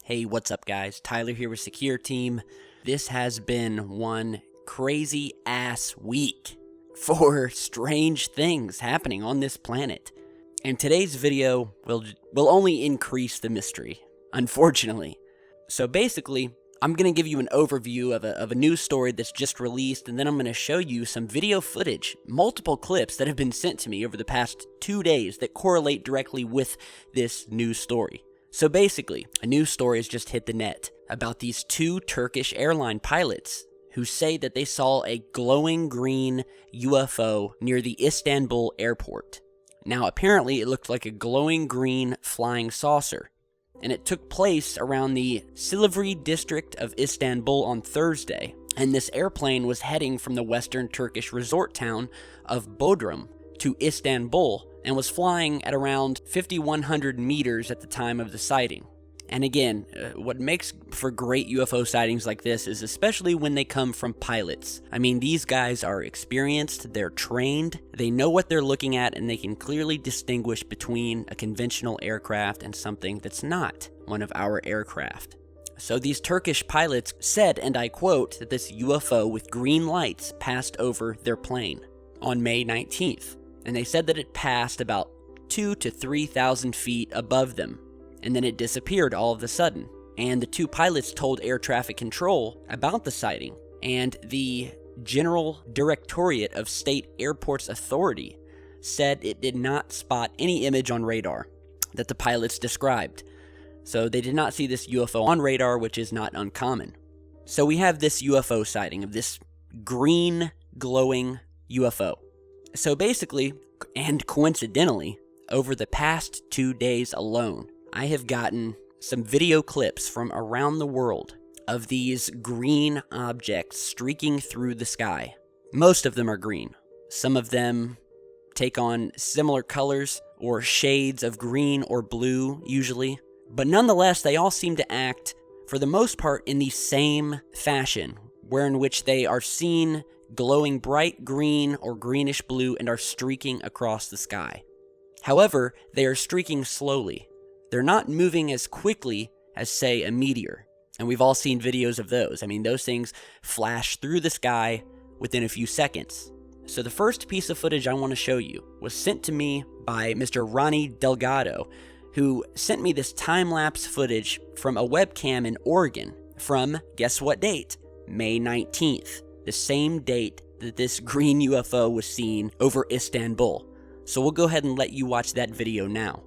Hey, what's up guys? Tyler here with Secureteam. This has been one crazy ass week for strange things happening on this planet. And today's video will only increase the mystery, unfortunately. So basically, I'm going to give you an overview of a news story that's just released, and then I'm going to show you some video footage, multiple clips that have been sent to me over the past 2 days that correlate directly with this news story. So basically, a news story has just hit the net about these two Turkish airline pilots who say that they saw a glowing green UFO near the Istanbul airport. Now, apparently it looked like a glowing green flying saucer, and it took place around the Silivri district of Istanbul on Thursday, and this airplane was heading from the western Turkish resort town of Bodrum to Istanbul, and was flying at around 5,100 meters at the time of the sighting. And again, what makes for great UFO sightings like this is especially when they come from pilots. I mean, these guys are experienced, they're trained, they know what they're looking at, and they can clearly distinguish between a conventional aircraft and something that's not one of our aircraft. So these Turkish pilots said, and I quote, that this UFO with green lights passed over their plane on May 19th. And they said that it passed about 2,000 to 3,000 feet above them, and then it disappeared all of a sudden. And the two pilots told air traffic control about the sighting, and the General Directorate of State Airports Authority said it did not spot any image on radar that the pilots described. So they did not see this UFO on radar, which is not uncommon. So we have this UFO sighting of this green glowing UFO. So basically, and coincidentally, over the past 2 days alone, I have gotten some video clips from around the world of these green objects streaking through the sky. Most of them are green. Some of them take on similar colors or shades of green or blue, usually. But nonetheless, they all seem to act, for the most part, in the same fashion, wherein which they are seen glowing bright green or greenish blue and are streaking across the sky. However, they are streaking slowly. They're not moving as quickly as, say, a meteor. And we've all seen videos of those. I mean, those things flash through the sky within a few seconds. So the first piece of footage I want to show you was sent to me by Mr. Ronnie Delgado, who sent me this time-lapse footage from a webcam in Oregon from, guess what date? May 19th. The same date that this green UFO was seen over Istanbul. So we'll go ahead and let you watch that video now.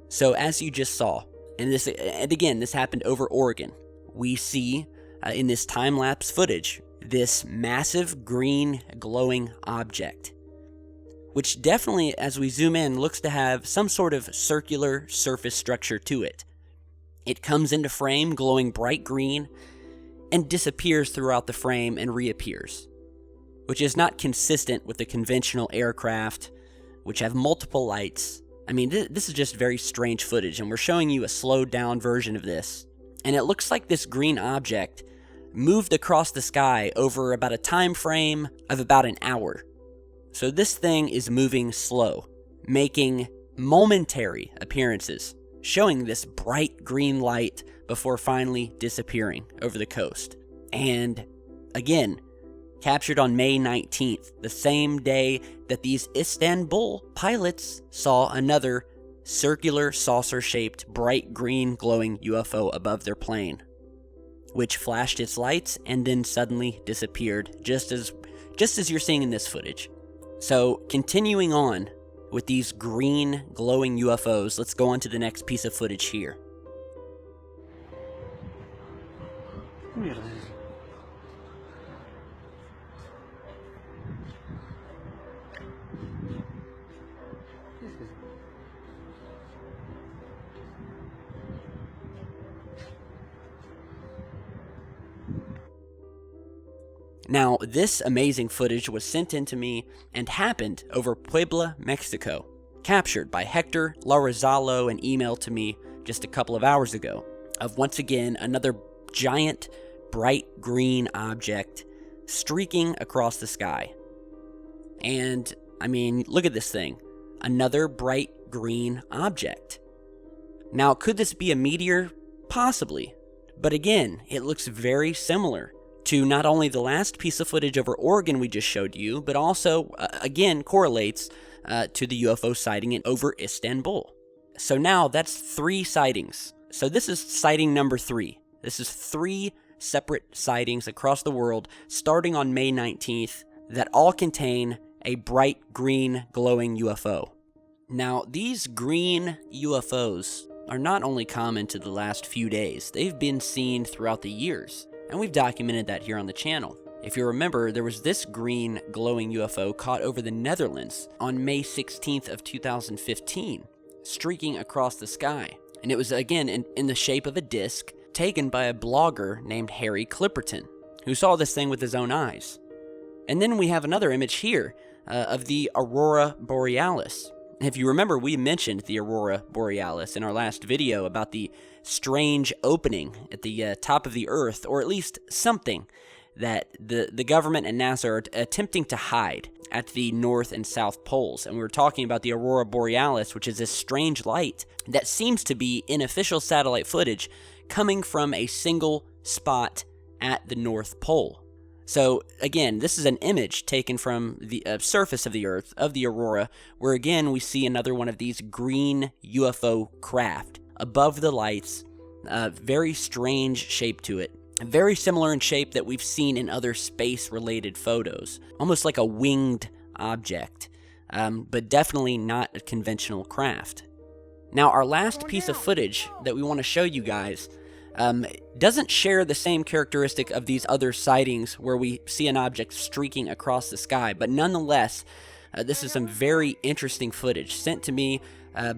So as you just saw, and again, this happened over Oregon, we see in this time-lapse footage, this massive green glowing object, which definitely, as we zoom in, looks to have some sort of circular surface structure to it. It comes into frame glowing bright green and disappears throughout the frame and reappears, which is not consistent with the conventional aircraft, which have multiple lights. I mean, this is just very strange footage, and we're showing you a slowed down version of this. And it looks like this green object moved across the sky over about a time frame of about an hour. So this thing is moving slow, making momentary appearances, showing this bright green light before finally disappearing over the coast. And again, captured on May 19th, the same day that these Istanbul pilots saw another circular saucer-shaped bright green glowing UFO above their plane, which flashed its lights and then suddenly disappeared, just as you're seeing in this footage. So continuing on with these green glowing UFOs, let's go on to the next piece of footage here. Now, this amazing footage was sent in to me and happened over Puebla, Mexico, captured by Hector Larizalo and emailed to me just a couple of hours ago, of once again another giant bright green object streaking across the sky. And, I mean, look at this thing. Another bright green object. Now, could this be a meteor? Possibly. But again, it looks very similar to not only the last piece of footage over Oregon we just showed you, but also, again, correlates to the UFO sighting over Istanbul. So now that's 3 sightings. So this is sighting number 3. This is 3 separate sightings across the world starting on May 19th that all contain a bright green glowing UFO. Now, these green UFOs are not only common to the last few days, they've been seen throughout the years, and we've documented that here on the channel. If you remember, there was this green glowing UFO caught over the Netherlands on May 16th of 2015, streaking across the sky. And it was, again, in the shape of a disc, taken by a blogger named Harry Clipperton, who saw this thing with his own eyes. And then we have another image here of the Aurora Borealis. If you remember, we mentioned the Aurora Borealis in our last video about the strange opening at the top of the Earth, or at least something that the government and NASA are attempting to hide at the North and South Poles. And we were talking about the Aurora Borealis, which is this strange light that seems to be, in official satellite footage, coming from a single spot at the North Pole. So, again, this is an image taken from the surface of the Earth, of the Aurora, where again we see another one of these green UFO craft above the lights, very strange shape to it. Very similar in shape that we've seen in other space-related photos, almost like a winged object, but definitely not a conventional craft. Now, our last piece of footage that we want to show you guys doesn't share the same characteristic of these other sightings where we see an object streaking across the sky, but nonetheless, this is some very interesting footage sent to me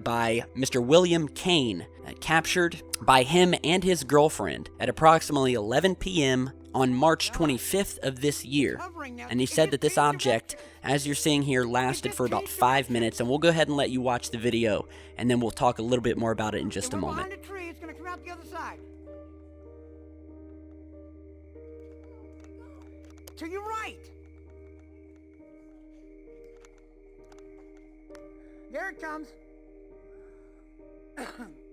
by Mr. William Kane, captured by him and his girlfriend at approximately 11 p.m. on March 25th of this year. And he said that this object, as you're seeing here, lasted for about 5 minutes, and we'll go ahead and let you watch the video, and then we'll talk a little bit more about it in just a moment. Behind a tree, it's going to come out the other side. To your right. There it comes.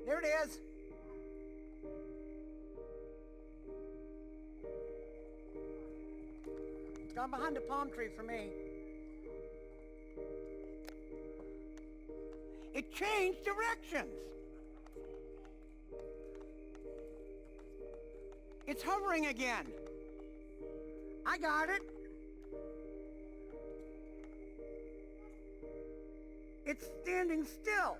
There it is. It's gone behind the palm tree for me. It changed directions. It's hovering again. I got it. It's standing still.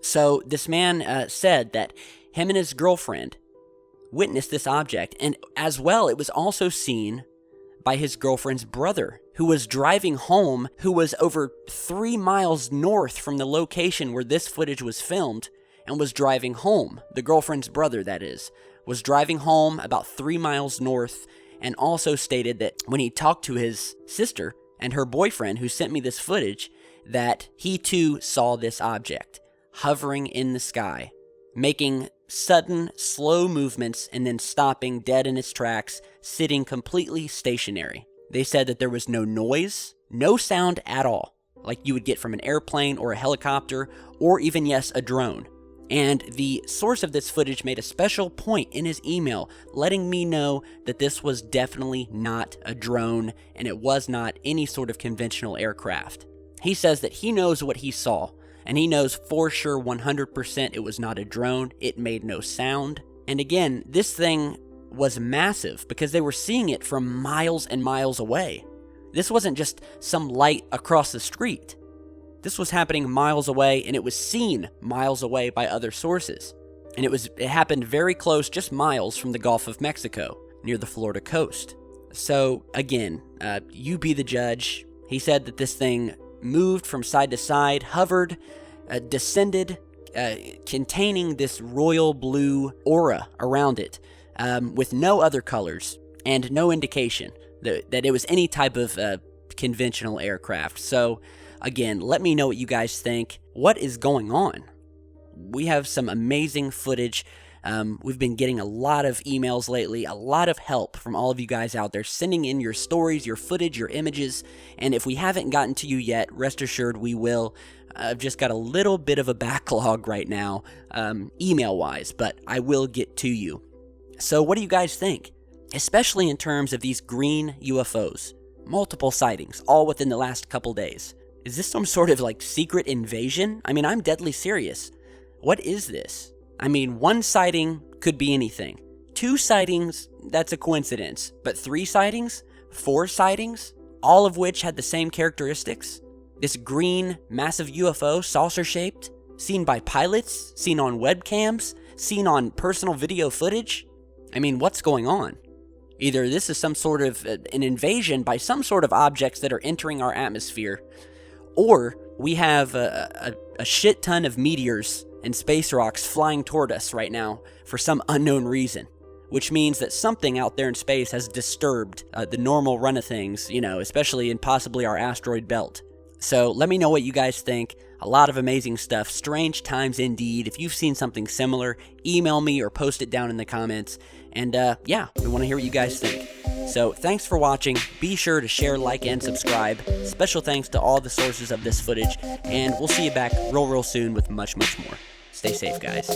So this man said that him and his girlfriend witnessed this object, and as well, it was also seen by his girlfriend's brother, who was driving home, who was over 3 miles north from the location where this footage was filmed, and was driving home. The girlfriend's brother, that is, was driving home about 3 miles north, and also stated that when he talked to his sister and her boyfriend who sent me this footage, that he too saw this object hovering in the sky, making sudden, slow movements and then stopping dead in its tracks, sitting completely stationary. They said that there was no noise, no sound at all, like you would get from an airplane or a helicopter, or even, yes, a drone. And the source of this footage made a special point in his email letting me know that this was definitely not a drone and it was not any sort of conventional aircraft. He says that he knows what he saw, and he knows for sure 100% it was not a drone. It made no sound. And again, this thing was massive because they were seeing it from miles and miles away. This wasn't just some light across the street. This was happening miles away, and it was seen miles away by other sources. And it happened very close, just miles from the Gulf of Mexico, near the Florida coast. So again, you be the judge. He said that this thing moved from side to side, hovered, descended, containing this royal blue aura around it, with no other colors and no indication that it was any type of conventional aircraft. So, again, let me know what you guys think. What is going on? We have some amazing footage. We've been getting a lot of emails lately, a lot of help from all of you guys out there sending in your stories, your footage, your images, and if we haven't gotten to you yet, rest assured we will. I've just got a little bit of a backlog right now, email-wise, but I will get to you. So what do you guys think? Especially in terms of these green UFOs. Multiple sightings, all within the last couple days. Is this some sort of like secret invasion? I mean, I'm deadly serious. What is this? I mean, one sighting could be anything. 2 sightings, that's a coincidence. But 3 sightings? 4 sightings? All of which had the same characteristics? This green, massive UFO, saucer-shaped, seen by pilots, seen on webcams, seen on personal video footage? I mean, what's going on? Either this is some sort of an invasion by some sort of objects that are entering our atmosphere, or we have a shit ton of meteors and space rocks flying toward us right now for some unknown reason, which means that something out there in space has disturbed the normal run of things, especially in possibly our asteroid belt. So let me know what you guys think. A lot of amazing stuff. Strange times indeed. If you've seen something similar, email me or post it down in the comments. And yeah, we want to hear what you guys think. So thanks for watching. Be sure to share, like, and subscribe. Special thanks to all the sources of this footage. And we'll see you back real soon with much more. Stay safe, guys.